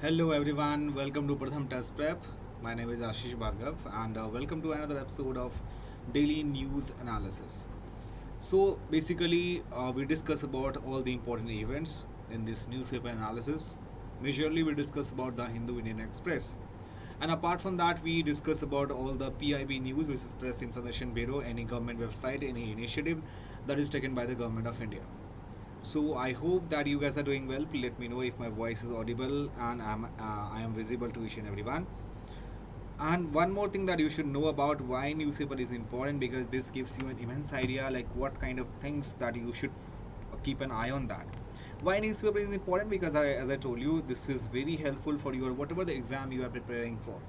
Hello everyone, welcome to PRATHAM Test Prep. My name is Ashish Bhargav and welcome to another episode of Daily News Analysis. So basically we discuss about all the important events in this newspaper analysis. Majorly we discuss about the Hindu Indian Express. And apart from that we discuss about all the PIB news, which is Press Information Bureau, any government website, any initiative that is taken by the government of India. So I hope that you guys are doing well. Please let me know if my voice is audible and I am visible to each and everyone. And one more thing that you should know about why newspaper is important, because this gives you an immense idea like what kind of things that you should keep an eye on that. Why newspaper is important? Because as I told you, this is very helpful for your whatever the exam you are preparing for.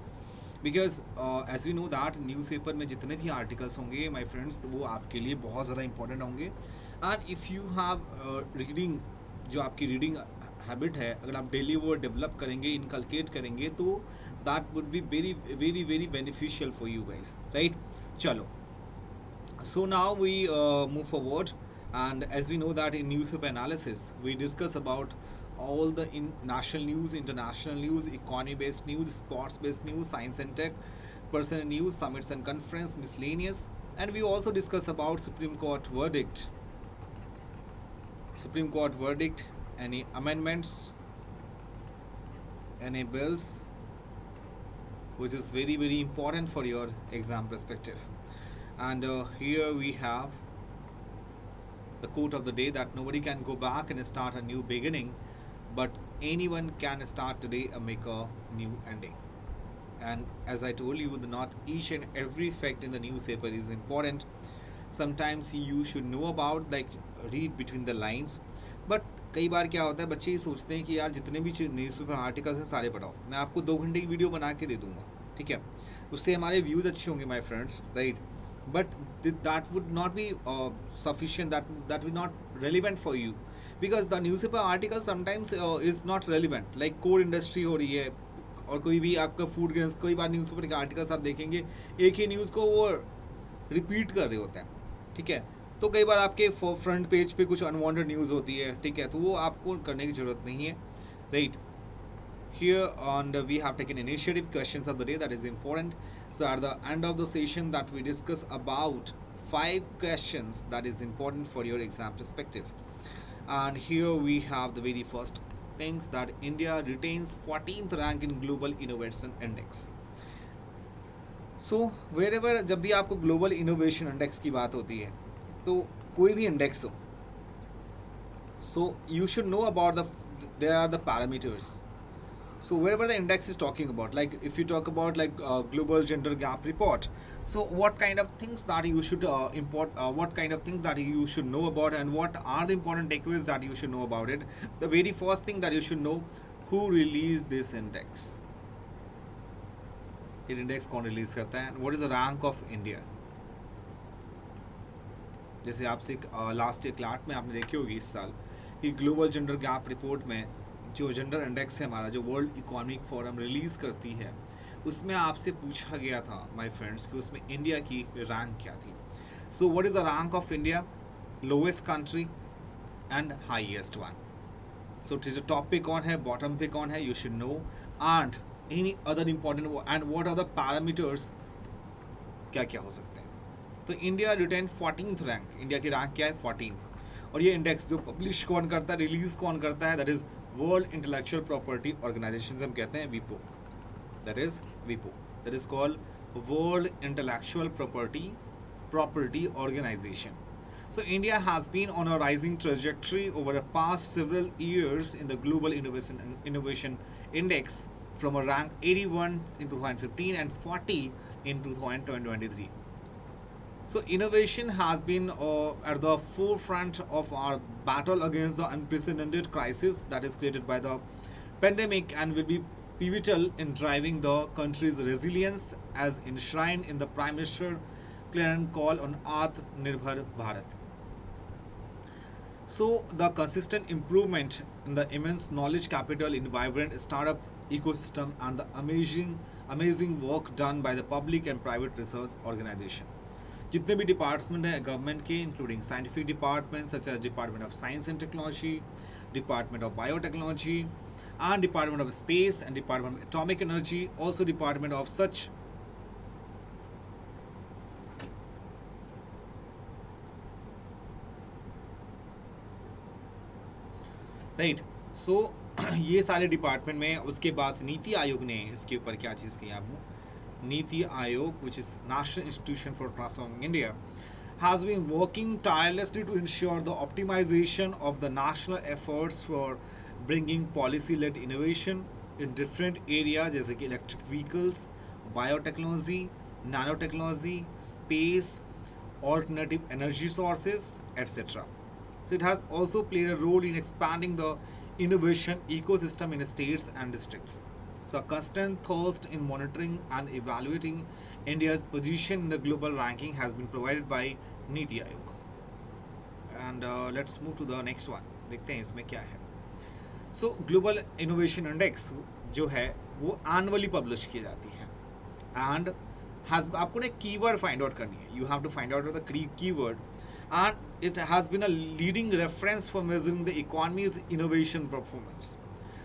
Because as we know that newspaper में जितने भी articles होंगे my friends वो आपके लिए बहुत ज़्यादा important होंगे. And if you have reading, जो आपकी रीडिंग हैबिट है, अगर आप डेली वो डेवलप करेंगे, इनकलकेट करेंगे, तो that would be very very very beneficial for you guys, right. चलो, so now we move forward, and as we know that in newspaper analysis we discuss about all the national news, international news, economy based news, sports based news, science and tech, personal news, summits and conference, miscellaneous, and we also discuss about Supreme Court verdict, any amendments, any bills, which is very very important for your exam perspective. And here we have the quote of the day, that nobody can go back and start a new beginning, but anyone can start today and make a new ending. And as I told you, not each and every fact in the newspaper is important. Sometimes you should know about, like, read between the lines. But कई बार क्या होता है, बच्चे ये सोचते हैं कि यार जितने भी न्यूज़पेपर आर्टिकल्स हैं सारे पढ़ाओ. मैं आपको 2 घंटे की वीडियो बना के दे दूंगा, ठीक है, उससे हमारे व्यूज़ अच्छे होंगे my friends, right. But that would not be sufficient, that will not relevant for you, because the newspaper article sometimes is not relevant. Like core industry हो रही है और कोई भी आपका फूड ग्रेन्स, कई बार न्यूज़पेपर के आर्टिकल्स आप देखेंगे एक ही न्यूज़ को वो रिपीट कर रहे होते हैं, ठीक है. तो कई बार आपके फ्रंट पेज पे कुछ अनवांटेड न्यूज़ होती है, ठीक है, तो वो आपको करने की ज़रूरत नहीं है, right. Here on we have taken initiative questions of the day, that is important. So at the end of the session that we discuss about 5 questions that is important for your exam perspective. And here we have the very first things, that India retains 14th rank in global innovation index. So wherever जब भी आपको global innovation index की बात होती है, तो कोई भी index हो, so you should know about there are the parameters. So wherever the index is talking about, like if you talk about like global gender gap report, so what kind of things that you should what kind of things that you should know about, and what are the important takeaways that you should know about it. The very first thing that you should know, who released this index. ये index कौन release करता है, and what is the rank of India. जैसे आपसे last year CLAT में आपने देखी होगी इस साल कि ग्लोबल जेंडर गैप रिपोर्ट में जो जेंडर इंडेक्स है हमारा, जो वर्ल्ड इकोनॉमिक फोरम रिलीज़ करती है, उसमें आपसे पूछा गया था माय फ्रेंड्स कि उसमें इंडिया की रैंक क्या थी. So what is the rank of India, lowest country and highest one. So it is the top पे कौन है, बॉटम पे कौन है, you should know. And any other important, and what are the parameters, क्या क्या हो सकते हैं. तो India retain 14th rank, India की रैंक क्या है, 14th. और ये इंडेक्स जो पब्लिश कौन करता है, रिलीज़ कौन करता है, that is world intellectual property organisation, हम कहते हैं वीपो. That is called world intellectual property organisation. So India has been on a rising trajectory over the past several years in the global innovation index, from a rank 81 in 2015 and 40 in 2023. So innovation has been at the forefront of our battle against the unprecedented crisis that is created by the pandemic, and will be pivotal in driving the country's resilience, as enshrined in the Prime Minister clarion call on Atmanirbhar Bharat. So the consistent improvement in the immense knowledge capital in vibrant startup ecosystem, and the amazing work done by the public and private research organization. जितने भी department हैं government के, including scientific department such as department of science and technology, department of biotechnology, and Department of Space and Department of Atomic Energy, also Department of such right so ये सारे department में उसके बाद से नीति आयोग ने इसके ऊपर क्या चीज़ की आपको NITI Aayog which is national institution for transforming India has been working tirelessly to ensure the optimization of the national efforts for bringing policy-led innovation in different areas जैसे कि electric vehicles, biotechnology, nanotechnology, space, alternative energy sources, etc. So it has also played a role in expanding the innovation ecosystem in states and districts. So a constant thirst in monitoring and evaluating India's position in the global ranking has been provided by Niti Aayog. And let's move to the next one. देखते हैं इसमें क्या है. So Global Innovation Index जो है वो annually publish की जाती है and has आपको ना कीवर्ड फाइंड आउट करनी है. You have to find out the keyword and it has been a leading reference for measuring the economy's innovation performance.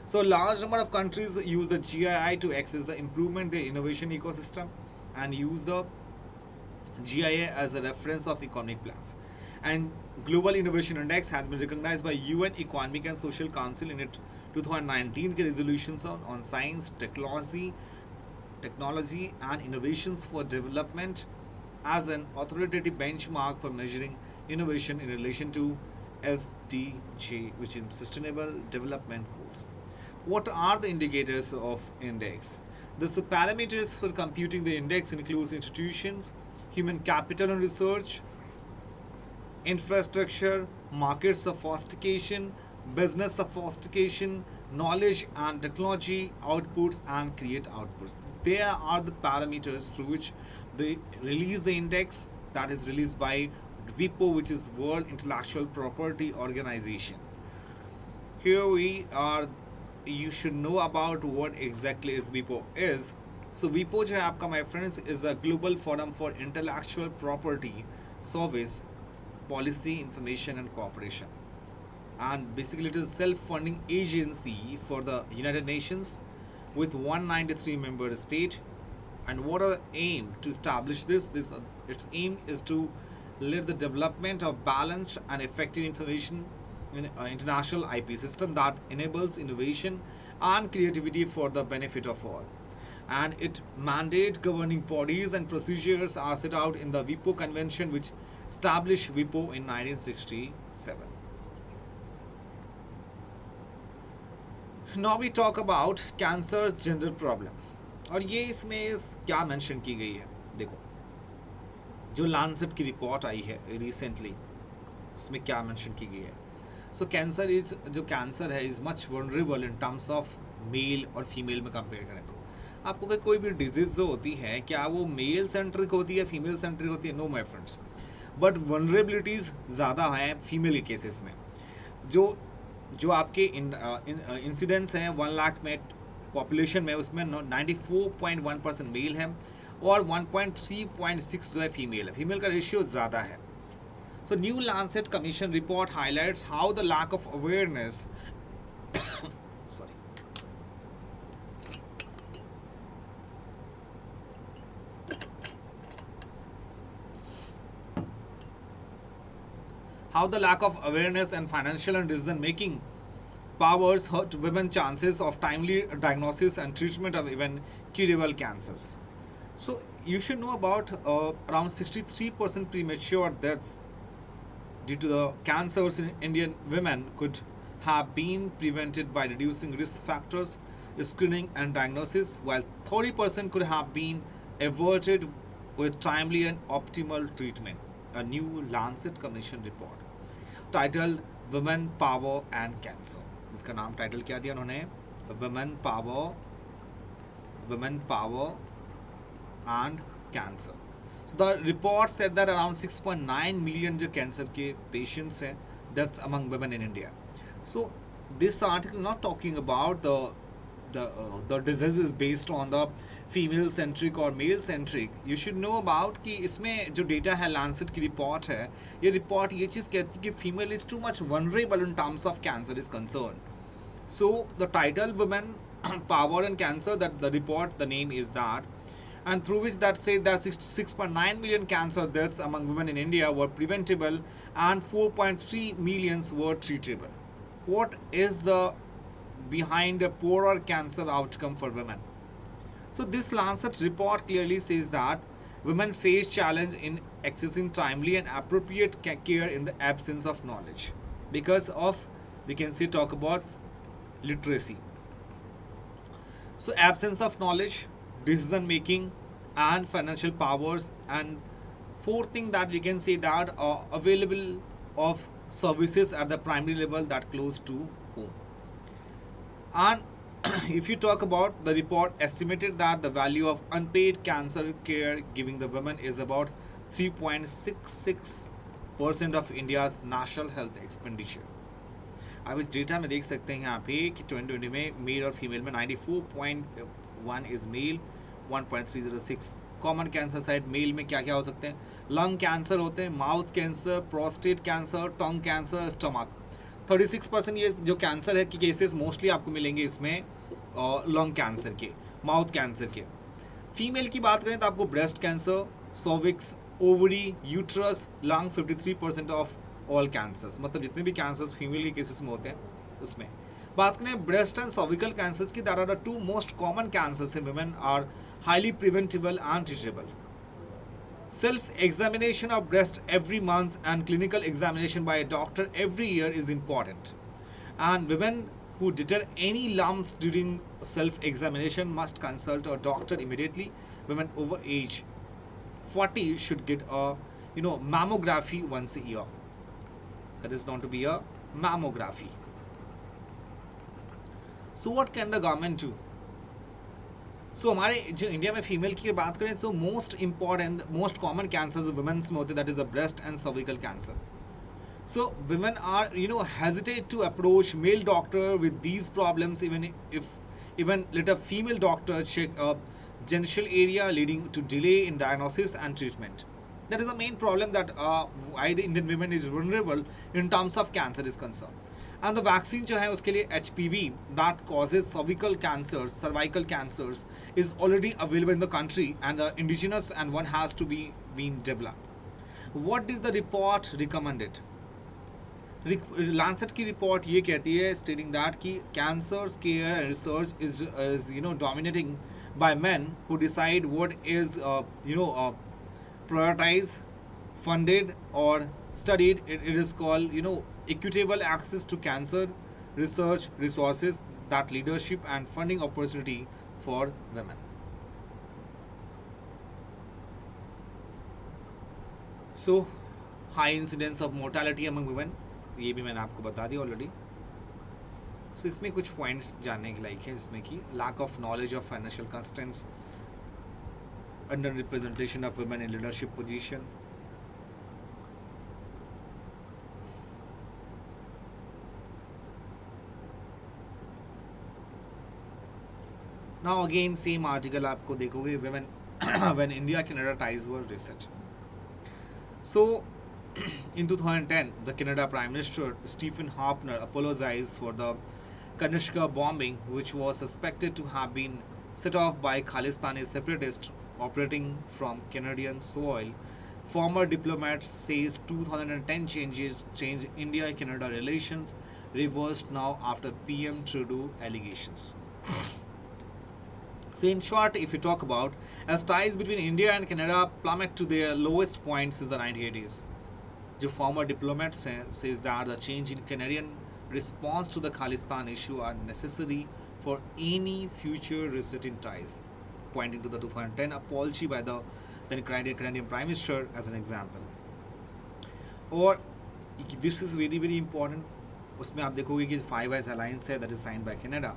So a large number of countries use the GII to access the improvement their innovation ecosystem and use the GIA as a reference of economic plans. And Global Innovation Index has been recognized by UN Economic and Social Council in its 2019 के resolutions on science, technology and innovations for development as an authoritative benchmark for measuring innovation in relation to SDG, which is Sustainable Development Goals. What are the indicators of index? The parameters for computing the index includes institutions, human capital and research, infrastructure, market sophistication, business sophistication, knowledge and technology outputs and create outputs. There are the parameters through which they release the index that is released by WIPO, which is World Intellectual Property Organization. Here we are. You should know about what exactly is WIPO is. So WIPO जो है आपका my friends is a global forum for intellectual property service, policy, information and cooperation. And basically it is a self-funding agency for the United Nations with 193 member state. And what are the aim to establish this? Its aim is to lead the development of balanced and effective information in international IP system that enables innovation and creativity for the benefit of all. And it mandate governing bodies and procedures are set out in the WIPO Convention, which established WIPO in 1967. Now we talk about cancer gender problem. और ये इसमें क्या mention की गई है? देखो, जो Lancet की रिपोर्ट आई है रिसेंटली, उसमें क्या मेंशन की गई है? सो कैंसर जो कैंसर है is much vulnerable in terms of male और फीमेल में कंपेयर करें तो. आपको कोई भी डिजीज़ जो होती है, क्या वो मेल सेंट्रिक होती है, फीमेल सेंट्रिक होती है? No my friends, but vulnerabilities ज़्यादा हैं फीमेल के केसेस में. जो आपके इंसिडेंस हैं 1 लाख में पॉपुलेशन में, उसमें 94.1% मेल है और 1.3.6 जो है फीमेल है. फीमेल का रेशियो ज़्यादा है. So new Lancet Commission report highlights how the lack of awareness how the lack of awareness and financial and decision making powers hurt women's chances of timely diagnosis and treatment of even curable cancers. So you should know about around 63% premature deaths due to the cancers in Indian women could have been prevented by reducing risk factors, screening and diagnosis, while 30% could have been averted with timely and optimal treatment. A new Lancet Commission report titled Women, Power and Cancer. इसका नाम title क्या दिया उन्होंने? Women, Power and Cancer. So the report said that around 6.9 million जो cancer के patients हैं, deaths among women in India. So this article not talking about the disease is based on the female centric or male centric. You should know about कि इसमें जो data है Lancet की report है, ये report ये चीज़ कहती है कि female is too much vulnerable in terms of cancer is concerned. So the title Women, Power and Cancer, that the report, the name is that, and through which that said that 66.9 million cancer deaths among women in India were preventable and 4.3 millions were treatable. What is the behind a poorer cancer outcome for women? So this Lancet report clearly says that women face challenge in accessing timely and appropriate care in the absence of knowledge because of, we can say, talk about literacy. So absence of knowledge, decision making, and financial powers, and fourth thing that we can say that available of services at the primary level that close to home. And if you talk about the report estimated that the value of unpaid cancer care giving the women is about 3.66% of India's national health expenditure. अब इस data में देख सकते हैं यहाँ पे कि 2020 में मेल और फीमेल में 94.1 is male, 1.306 common cancer side male में क्या क्या हो सकते हैं, लंग कैंसर होते हैं, माउथ कैंसर, प्रोस्टेट कैंसर, टंग कैंसर, स्टमक. 36% ये जो कैंसर है कि केसेस मोस्टली आपको मिलेंगे इसमें लंग कैंसर के, माउथ कैंसर के. फीमेल की बात करें तो आपको breast cancer, cervix, ovary, uterus, lung 53% of all cancers, मतलब जितने भी कैंसर्स फीमेल के केसेस में होते हैं उसमें. बात करें ब्रेस्ट एंड सर्विकल कैंसर्स की, that are the two most common cancers in women, are highly preventable and treatable. Self examination of breast every month and clinical examination by a doctor every year is important. And women who detect any lumps during self examination must consult a doctor immediately. Women over age 40 should get a mammography once a year. That is known to be a mammography. So what can the government do? So हमारे जो India में female की बात करें तो most important most common cancers womens में होते हैं, that is a breast and cervical cancer. So women are hesitate to approach male doctor with these problems even let a female doctor check a genital area leading to delay in diagnosis and treatment. That is the main problem that why the Indian women is vulnerable in terms of cancer is concerned. And the vaccine जो है उसके लिए HPV that causes cervical cancers is already available in the country, and the indigenous and one has to be being developed. What did the report recommended? Lancet की report ये कहती है stating that कि cancer care and research is dominating by men who decide what is prioritized, funded or studied. It is called equitable access to cancer research resources, that leadership and funding opportunity for women. So high incidence of mortality among women, ये भी मैंने आपको बता दिया already. सो इसमें कुछ points जानने के लायक है, जिसमें कि lack of knowledge of financial constraints, under representation of women in leadership position, now again same article आपको देखोगे women when India Canada ties were reset. So in 2010 the Canada Prime Minister Stephen Harper apologized for the Kanishka bombing, which was suspected to have been set off by Khalistani separatists operating from Canadian soil. Former diplomat says 2010 change India-Canada relations reversed now after PM Trudeau allegations. So in short, if you talk about, as ties between India and Canada plummet to their lowest point since the 1980s, the former diplomat says that the change in Canadian response to the Khalistan issue are necessary for any future resetting ties, pointing to the 2010 apology by the then Canadian Prime Minister as an example. Or this is very very important, उसमें आप देखोगे कि 5 Eyes Alliance है, that is signed by Canada.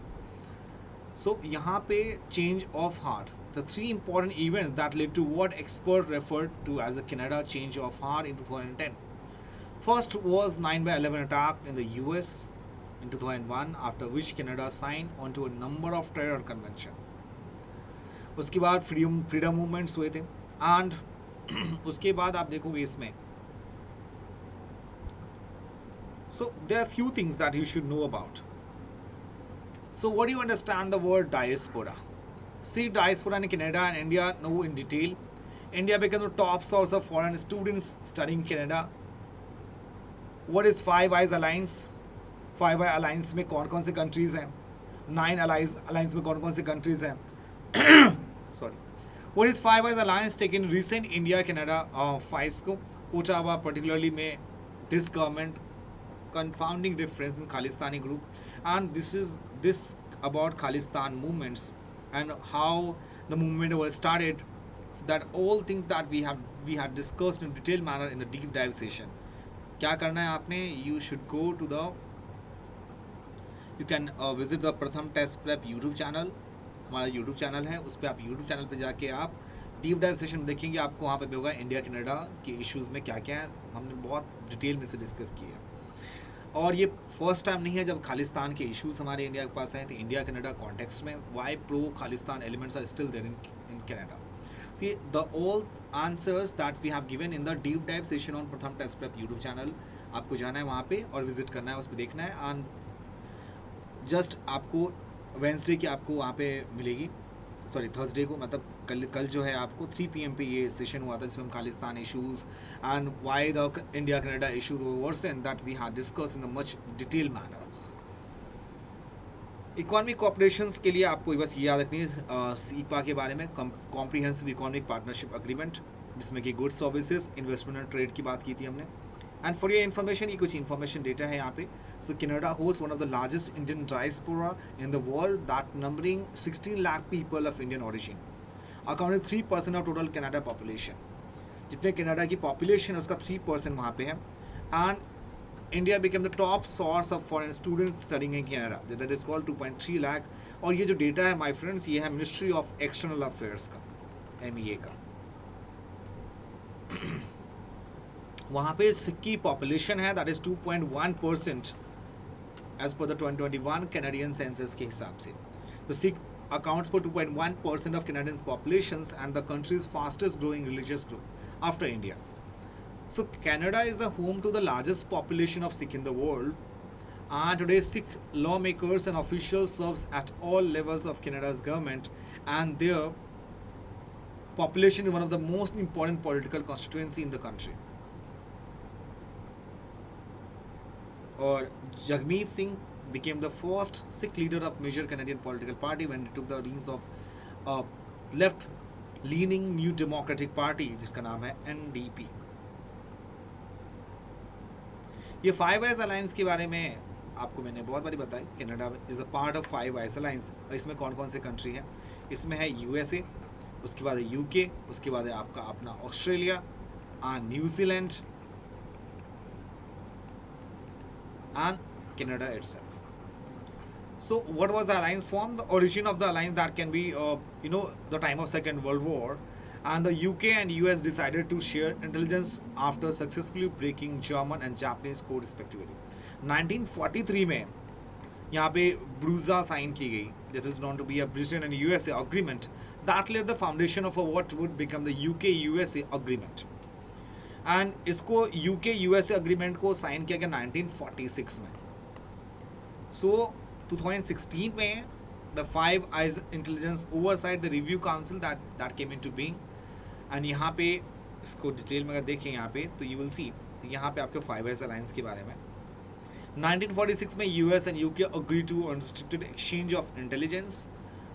So यहाँ पे change of heart, the 3 important events that led to what expert referred to as a Canada change of heart in 2010. First was 9/11 attack in the US in 2001, after which Canada signed onto a number of terror convention. उसके बाद freedom movements हुए थे, and उसके बाद आप देखोगे इसमें, so there are few things that you should know about. So what do you understand the word diaspora? See, diaspora in Canada and India, know in detail. India became the top source of foreign students studying Canada. What is Five Eyes Alliance? Five Eyes Alliance में कौन कौन से countries हैं? Nine Alliance में कौन कौन से countries हैं? Sorry. What is Five Eyes Alliance taken recent India-Canada FISCO, Ottawa particularly में this government confounding difference in Khalistani group, and this about Khalistan movements and how the movement was started, so that all things that we had discussed in detailed manner in the deep dive session. क्या करना है आपने? You should go to the, you can visit the प्रथम test prep YouTube channel. हमारा YouTube channel है, उस पर आप यूट्यूब चैनल पे जाके आप डीप डाइव सेशन देखेंगे. आपको वहाँ पे भी होगा इंडिया कनाडा के इश्यूज़ में क्या क्या है, हमने बहुत डिटेल में से डिस्कस किए हैं. और ये फर्स्ट टाइम नहीं है जब खालिस्तान के इश्यूज़ हमारे इंडिया के पास हैं. तो इंडिया कनाडा कॉन्टेक्स्ट में why pro Khalistan elements are still there in Canada. See the all answers that we have given in the deep dive session on प्रथम टेस्ट प्रेप यूट्यूब चैनल. आपको जाना है वहाँ पे और विजिट करना है, उस पर देखना है. एंड जस्ट आपको वेंसडे की आपको वहाँ पे मिलेगी, सॉरी थर्सडे को, मतलब कल जो है आपको 3 PM पे ये सेशन हुआ था जिसमें हम Khalistan issues and why the India Canada issues version that we have discuss in the much detail manner. Economic cooperations के लिए आपको बस ये याद रखनी है सीपा के बारे में, कॉम्प्रिहेंसिव इकोनॉमिक पार्टनरशिप अग्रीमेंट, जिसमें कि goods services investment and trade की बात की थी हमने. एंड फॉर योर इन्फॉर्मेशन, ये कुछ इन्फॉर्मेशन डेटा है यहाँ पे. सो Canada host one of the largest Indian diaspora in the world that numbering 16 lakh people of Indian origin, accounting 3% of total Canada population. जितने कनाडा की पॉपुलेशन है उसका 3% वहाँ पे है. And India became the top source of foreign students studying in Canada. That is called 2.3 lakh. और ये जो डेटा है my friends, ये है मिनिस्ट्री ऑफ एक्सटर्नल अफेयर्स का, MEA का. वहाँ पे सिक्की पॉपुलेशन है, that is 2.1% as per the 2021 Canadian census के हिसाब से. तो Sikh accounts for 2.1% of Canadian populations and the country's fastest growing religious group after India. So Canada is the home to the largest population of Sikh in the world, and today Sikh lawmakers and officials serves at all levels of Canada's government, and their population is one of the most important political constituency in the country. Or Jagmeet Singh became the first Sikh leader of major Canadian political party when he took the reins of a left-leaning New Democratic Party, जिसका नाम है NDP. ये five eyes alliance के बारे में आपको मैंने बहुत बारी बताई. Canada is a part of five eyes alliance, और इसमें कौन कौन से कंट्री हैं? इसमें है USA, उसके बाद है UK, उसके बाद है आपका अपना Australia and New Zealand and Canada itself. So what was the alliance form? The origin of the alliance that can be the time of Second World War, and the UK and US decided to share intelligence after successfully breaking German and Japanese code respectively. 1943 में यहाँ पे ब्रूजा sign की गई. This is known to be a Britain and USA agreement that laid the foundation of what would become the UK-USA agreement. And इसको UK-USA agreement को sign किया गया 1946 में. So 2016 में the Five Eyes Intelligence Oversight the Review Council that came into being. And यहाँ पे इसको detail में अगर देखें यहाँ पे तो यू विल सी, यहाँ पे आपके फाइव आइज अलायंस के बारे में 1946 में US and UK agreed to unrestricted exchange of intelligence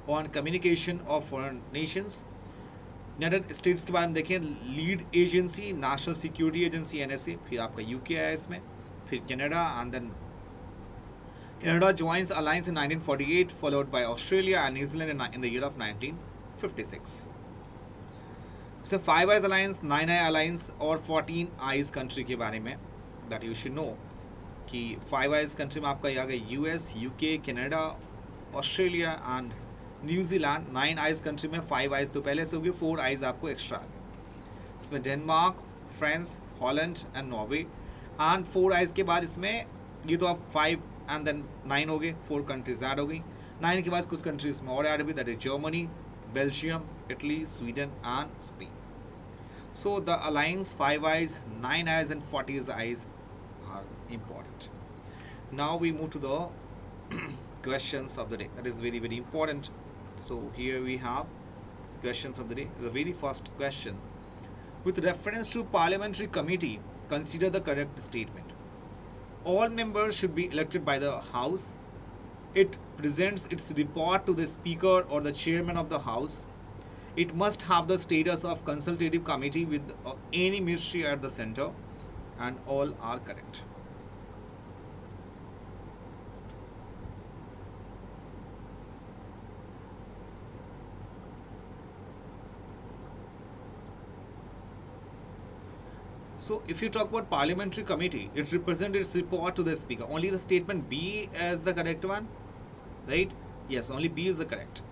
on communication of foreign nations. United States के बारे में देखें, lead agency National Security Agency NSA, फिर आपका UK आया इसमें, फिर Canada, and then Canada joins alliance in 1948 followed by Australia and New Zealand in the year of 1956. So Five Eyes Alliance, 9 Eye Alliance और 14 Eyes country के बारे में that you should know कि Five Eyes country में आपका आ गया US, UK, Canada, Australia and New Zealand. 9 Eyes country में 5 Eyes तो पहले से हो गए, 4 Eyes आपको एक्स्ट्रा आ गए. इसमें Denmark, France, Holland and Norway. And 4 Eyes के बाद इसमें ये तो आप 5 एंड देन 9 हो गए, 4 कंट्रीज ऐड हो गई. 9 के बाद कुछ कंट्रीज में और ऐड हुई, that is Germany, Belgium, Italy, Sweden and Spain. So the alliance 5 Eyes, 9 Eyes and 40 Eyes are important. Now we move to the questions of the day. That is very, very important. So here we have questions of the day. The very first question: with reference to parliamentary committee, consider the correct statement. All members should be elected by the House. It presents its report to the Speaker or the Chairman of the House. It must have the status of consultative committee with any ministry at the center, and all are correct. So if you talk about parliamentary committee, it represents its report to the Speaker. Only the statement B is the correct one, right? Yes, only B is the correct.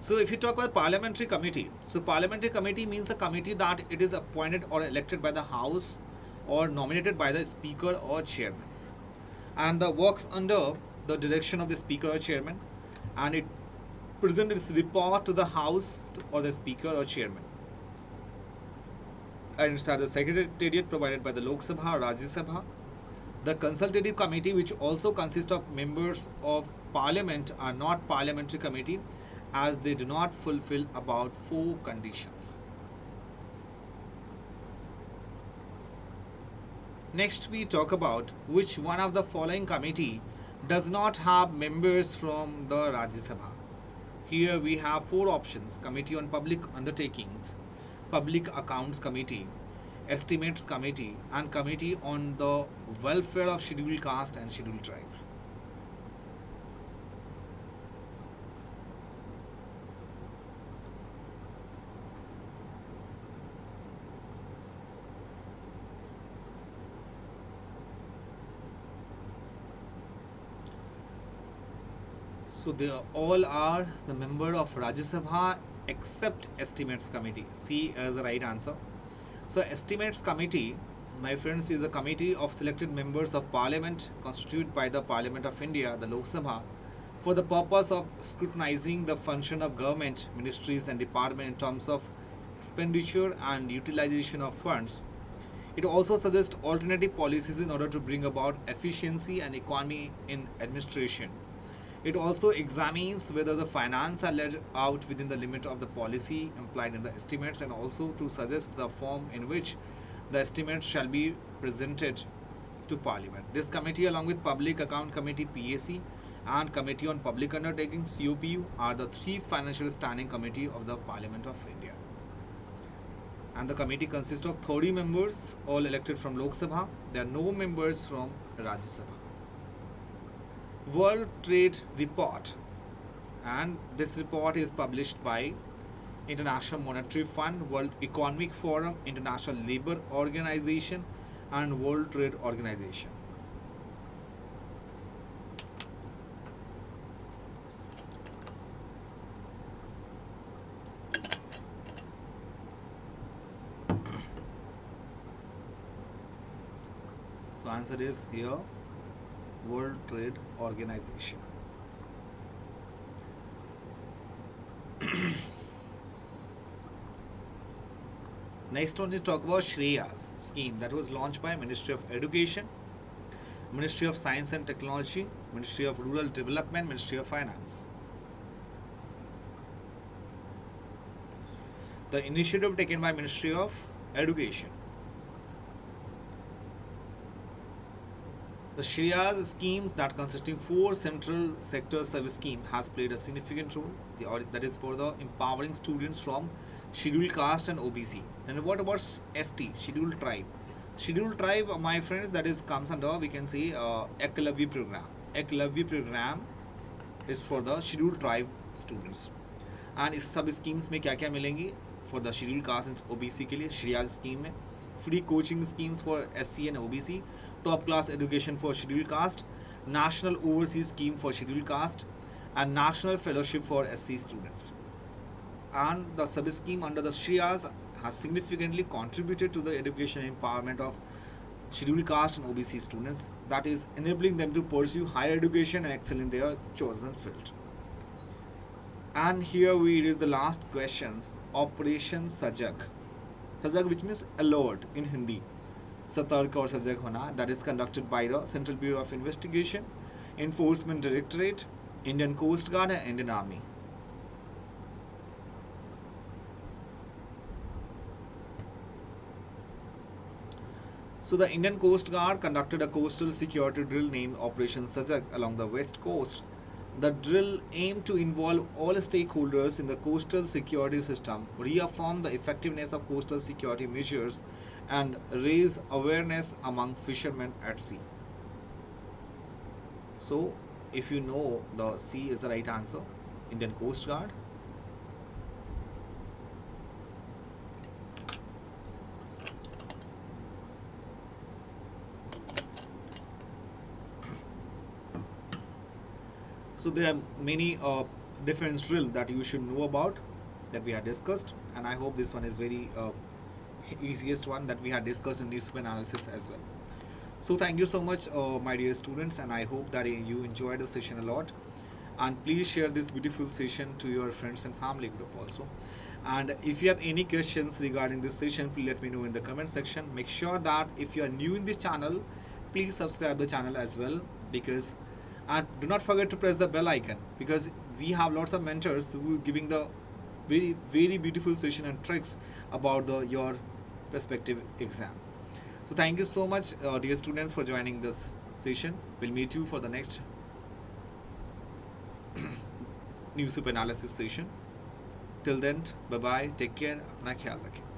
So if you talk about parliamentary committee, so parliamentary committee means a committee that it is appointed or elected by the House or nominated by the Speaker or Chairman, and the works under the direction of the Speaker or Chairman, and it presents its report to the House or the Speaker or Chairman, and it's at the secretariat provided by the Lok Sabha or Rajya Sabha. The consultative committee, which also consists of members of parliament, are not parliamentary committee as they do not fulfill about 4 conditions. Next, we talk about which one of the following committee does not have members from the Rajya Sabha. Here we have 4 options: Committee on Public Undertakings, Public Accounts Committee, Estimates Committee, and Committee on the Welfare of Scheduled Caste and Scheduled Tribes. So they all are the member of Rajya Sabha except Estimates Committee. C is the right answer. So Estimates Committee, my friends, is a committee of selected members of Parliament constituted by the Parliament of India, the Lok Sabha, for the purpose of scrutinizing the function of government, ministries and departments in terms of expenditure and utilization of funds. It also suggests alternative policies in order to bring about efficiency and economy in administration. It also examines whether the finance are laid out within the limit of the policy implied in the estimates, and also to suggest the form in which the estimates shall be presented to Parliament. This committee, along with Public Account Committee (PAC) and Committee on Public Undertakings (COPU), are the 3 financial standing committee of the Parliament of India. And the committee consists of 30 members, all elected from Lok Sabha. There are no members from Rajya Sabha. World Trade Report, and this report is published by International Monetary Fund, World Economic Forum, International Labour Organization and World Trade Organization. So answer is here, World Trade Organization. Next one is talk about Shreyas scheme that was launched by Ministry of Education, Ministry of Science and Technology, Ministry of Rural Development, Ministry of Finance. The initiative taken by Ministry of Education. The Shreyas schemes, that consisting 4 central sector service scheme, has played a significant role. That is for the empowering students from scheduled caste and OBC. And what about ST, scheduled tribe? Scheduled tribe, my friends, that is comes under, we can say, Eklavya program. Eklavya program is for the scheduled tribe students. And इस सब schemes में क्या क्या मिलेंगी for the scheduled caste and OBC के लिए? Shreyas scheme में free coaching schemes for SC and OBC, top class education for scheduled caste, national overseas scheme for scheduled caste, and national fellowship for SC students. And the sub scheme under the Shreyas has significantly contributed to the education and empowerment of scheduled caste and OBC students, that is enabling them to pursue higher education and excel in their chosen field. And here we read the last questions. Operation Sajag. Sajag, which means alert in Hindi. Satark or Sajag hona, that is conducted by the Central Bureau of Investigation, Enforcement Directorate, Indian Coast Guard and Indian Army. So the Indian Coast Guard conducted a coastal security drill named Operation Sajak along the west coast. The drill aimed to involve all stakeholders in the coastal security system, reaffirm the effectiveness of coastal security measures, and raise awareness among fishermen at sea. So, if you know, the C is the right answer, Indian Coast Guard. So there are many different drills that you should know about that we had discussed, and I hope this one is very easiest one that we had discussed in newspaper analysis as well. So thank you so much, my dear students, and I hope that you enjoyed the session a lot. And please share this beautiful session to your friends and family group also. And if you have any questions regarding this session, please let me know in the comment section. Make sure that if you are new in this channel, please subscribe the channel as well, and do not forget to press the bell icon, because we have lots of mentors who are giving the very beautiful session and tricks about your prospective exam. So thank you so much, dear students, for joining this session. We'll meet you for the next newspaper analysis session. Till then, bye bye, take care, apna khayal rakhein.